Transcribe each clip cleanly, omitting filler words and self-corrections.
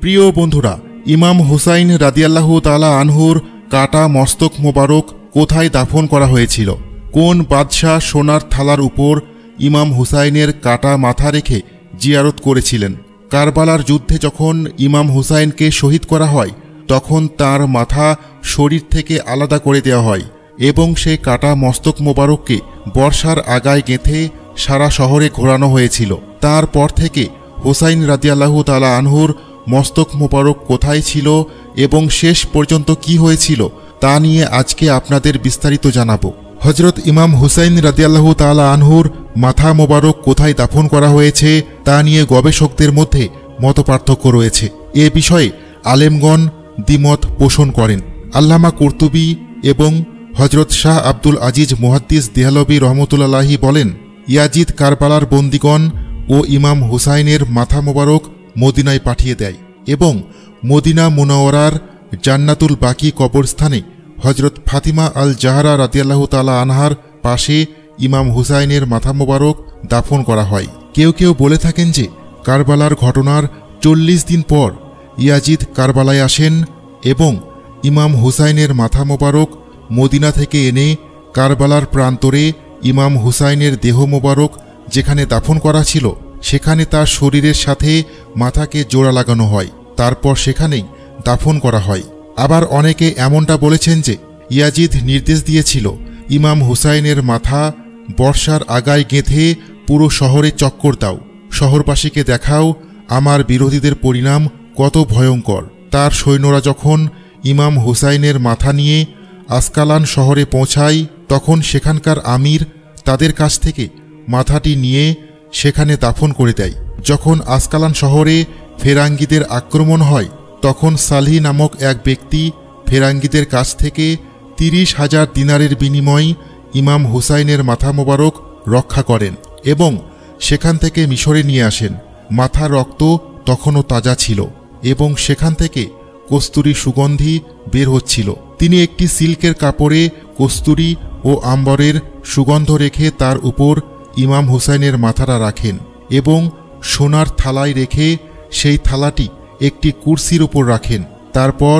প্রিয় বন্ধুরা, ইমাম হুসাইন রাদিয়াল্লাহু তাআলা আনহুর কাটা মস্তক মোবারক কোথায় দাফন করা হয়েছিল? কোন বাদশাহ সোনার থালার উপর ইমাম হুসাইনের কাটা মাথা রেখে জিয়ারত করেছিলেন? কারবালার যুদ্ধে যখন ইমাম হুসাইনকে শহীদ করা হয় তখন তার মাথা শরীর থেকে আলাদা করে দেওয়া হয় এবং সেই কাটা মস্তক মোবারককে বর্ষার আগায় গেঁথে সারা শহরে ঘোরানো হয়েছিল। তারপর থেকে হুসাইন রাদিয়াল্লাহু তাআলা আনহুর মস্তক মোবারক কোথায় ছিল এবং শেষ পর্যন্ত কি হয়েছিল তা নিয়ে আজকে আপনাদের বিস্তারিত জানাবো। হযরত ইমাম হুসাইন রাদিয়াল্লাহু তাআলা আনহুর মাথা মোবারক কোথায় দাফন করা হয়েছে তা নিয়ে গবেষকদের মধ্যে মতপার্থক্য রয়েছে। এ বিষয়ে আলেমগণ দ্বিমত পোষণ করেন। আল্লামা কুরতুবী এবং হযরত শাহ আব্দুল আজিজ মুহাদ্দিস দেহলভী রহমতুল্লাহি বলেন, ইয়াজিদ কারবালার বন্দিগণ ও ইমাম হুসাইনের মাথা মোবারক মদিনায় পাঠিয়ে দেয় এবং মদিনা মুনাওয়ারার জান্নাতুল বাকি কবরস্থানে হযরত ফাতিমা আল জাহরা রাদিয়াল্লাহু তাআলা আনহার পাশে ইমাম হুসাইনের মাথা মোবারক দাফন করা হয়। কেউ কেউ বলে থাকেন যে কারবালার ঘটনার ৪০ দিন পর ইয়াজিদ কারবালায় আসেন এবং ইমাম হুসাইনের মাথা মোবারক মদিনা থেকে এনে কারবালার প্রান্তরে ইমাম হুসাইনের দেহ মোবারক যেখানে দাফন করা ছিল সেখানে তার শরীরের সাথে মাথাকে জোড়া লাগানো হয়, তারপর সেখানেই দাফন করা হয়। আবার অনেকে এমনটা বলেছেন যে ইয়াজিদ নির্দেশ দিয়েছিল ইমাম হুসাইনের মাথা বর্ষার আগায় গেঁথে পুরো শহরে চক্কর দাও, শহরবাসীকে দেখাও আমার বিরোধীদের পরিণাম কত ভয়ঙ্কর। তার সৈন্যরা যখন ইমাম হুসাইনের মাথা নিয়ে আসকালান শহরে পৌঁছায় তখন সেখানকার আমির তাদের কাছ থেকে মাথাটি নিয়ে সেখানে দাফন করে দেয়। যখন আসকালান শহরে ফেরাঙ্গিদের আক্রমণ হয় তখন সালহি নামক এক ব্যক্তি ফেরাঙ্গিদের কাছ থেকে ৩০,০০০ দিনারের বিনিময়ে ইমাম হুসাইনের মাথা মোবারক রক্ষা করেন এবং সেখান থেকে মিশরে নিয়ে আসেন। মাথার রক্ত তখনও তাজা ছিল এবং সেখান থেকে কস্তুরী সুগন্ধি বের হচ্ছিল। তিনি একটি সিল্কের কাপড়ে কস্তুরী ও আম্বরের সুগন্ধ রেখে তার উপর ইমাম হুসাইনের মাথাটা রাখেন এবং সোনার থালায় রেখে সেই থালাটি একটি কুরসির উপর রাখেন। তারপর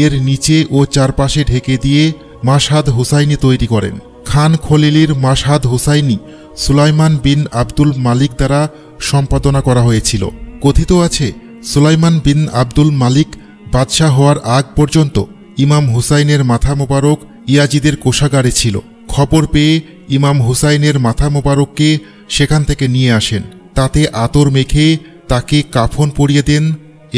এর নিচে ও চারপাশে ঢেকে দিয়ে মাশহাদ হুসাইনি তৈরি করেন। খান খলিলির মাশহাদ হুসাইনি সুলাইমান বিন আব্দুল মালিক দ্বারা সম্পাদনা করা হয়েছিল। কথিত আছে সুলাইমান বিন আব্দুল মালিক বাদশাহ হওয়ার আগ পর্যন্ত ইমাম হুসাইনের মাথা মোবারক ইয়াজিদের কোষাগারে ছিল। খবর পেয়ে ইমাম হুসাইনের মাথা মোবারককে সেখান থেকে নিয়ে আসেন, তাতে আতর মেখে তাকে কাফন পরিয়ে দেন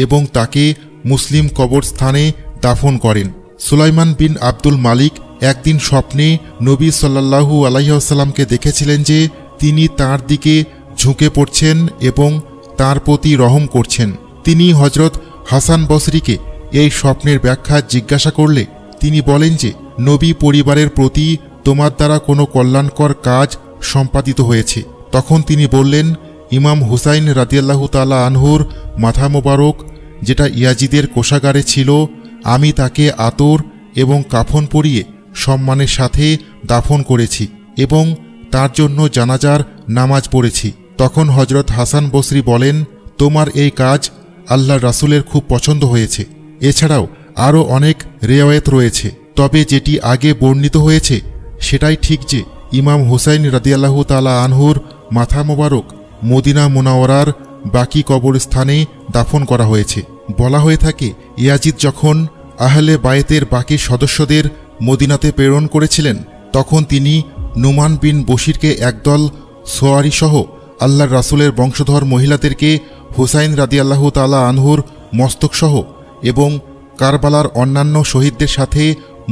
এবং তাকে মুসলিম কবরস্থানে দাফন করেন। সুলাইমান বিন আব্দুল মালিক একদিন স্বপ্নে নবী সাল্লাল্লাহু আলাইহি ওয়াসাল্লামকে দেখেছিলেন যে তিনি তার দিকে ঝুঁকে পড়ছেন এবং তার প্রতি রহম করছেন। তিনি হযরত হাসান বসরিকে এই স্বপ্নের ব্যাখ্যা জিজ্ঞাসা করলে তিনি বলেন যে নবী পরিবারের প্রতি তোমার দ্বারা কোনো কল্যাণকর কাজ সম্পাদিত হয়েছে। তখন তিনি বললেন, ইমাম হুসাইন রাদিয়াল্লাহু তাআলা আনহুর মাথা মোবারক যেটা ইয়াজিদের কোষাগারে ছিল আমি তাকে আতর এবং কাফন পরিয়ে সম্মানের সাথে দাফন করেছি এবং তার জন্য জানাজার নামাজ পড়েছি। তখন হযরত হাসান বসরি বলেন, তোমার এই কাজ আল্লাহর রাসূলের খুব পছন্দ হয়েছে। এছাড়াও আরও অনেক রিওয়ায়াত রয়েছে, তবে যেটি আগে বর্ণিত হয়েছে সেটাই ঠিক যে ইমাম হুসাইন রাদিয়াল্লাহু তাআলা আনহুর মাথা মোবারক মদিনা মুনাওয়ারার বাকি কবরস্থানে দাফন করা হয়েছে। বলা হয়ে থাকে ইয়াজিদ যখন আহলে বায়েতের বাকি সদস্যদের মদিনাতে প্রেরণ করেছিলেন তখন তিনি নুমান বিন বশিরকে একদল সোয়ারিসহ আল্লাহর রাসূলের বংশধর মহিলাদেরকে হুসাইন রাদিয়াল্লাহু তাআলা আনহুর মস্তকসহ এবং কারবালার অন্যান্য শহীদদের সাথে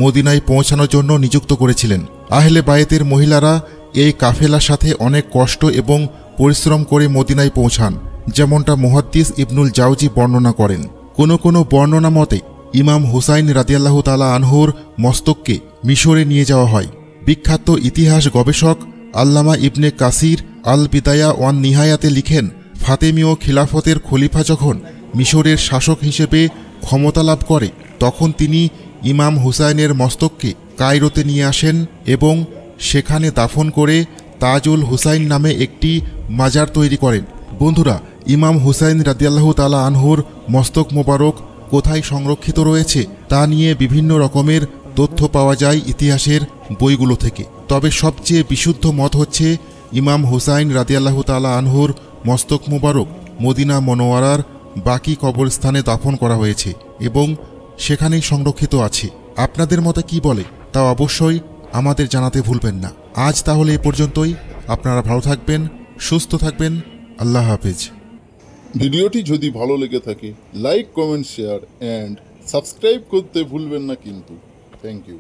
মদিনায় পৌঁছানোর জন্য নিযুক্ত করেছিলেন। আহলে বায়েতের মহিলারা এই কাফেলার সাথে অনেক কষ্ট এবং পরিশ্রম করে মদিনায় পৌঁছান, যেমনটা মুহাদ্দিস ইবনুল জাওজি বর্ণনা করেন। কোনো বর্ণনা মতে ইমাম হুসাইন রাদিয়াল্লাহু তাআলা আনহুর মস্তককে মিশরে নিয়ে যাওয়া হয়। বিখ্যাত ইতিহাস গবেষক আল্লামা ইবনে কাসির আল বিদায়া ওয়ান নিহায়াতে লিখেন, ফাতেমীয় খিলাফতের খলিফা যখন মিশরের শাসক হিসেবে ক্ষমতা লাভ করে তখন তিনি ইমাম হুসাইনের মস্তককে কায়রোতে নিয়ে আসেন এবং সেখানে দাফন করে তাজুল হুসাইন নামে একটি মাজার তৈরি করেন। বন্ধুরা, ইমাম হুসাইন রাদিয়াল্লাহু তাআলা আনহুর মস্তক মোবারক কোথায় সংরক্ষিত রয়েছে তা নিয়ে বিভিন্ন রকমের তথ্য পাওয়া যায় ইতিহাসের বইগুলো থেকে। তবে সবচেয়ে বিশুদ্ধ মত হচ্ছে ইমাম হুসাইন রাদিয়াল্লাহু তাআলা আনহুর মস্তক মোবারক মদিনা মনোয়ারার বাকি কবরস্থানে দাফন করা হয়েছে এবং সেখানেই সংরক্ষিত আছে। আপনাদের মতে কি বলে তা অবশ্যই আমাদের জানাতে ভুলবেন না। আজ তাহলে এ পর্যন্তই। আপনারা ভালো থাকবেন, সুস্থ থাকবেন। আল্লাহ হাফেজ। ভিডিওটি যদি ভালো লেগে থাকে like, comment, share and subscribe করতে ভুলবেন না কিন্তু। Thank you.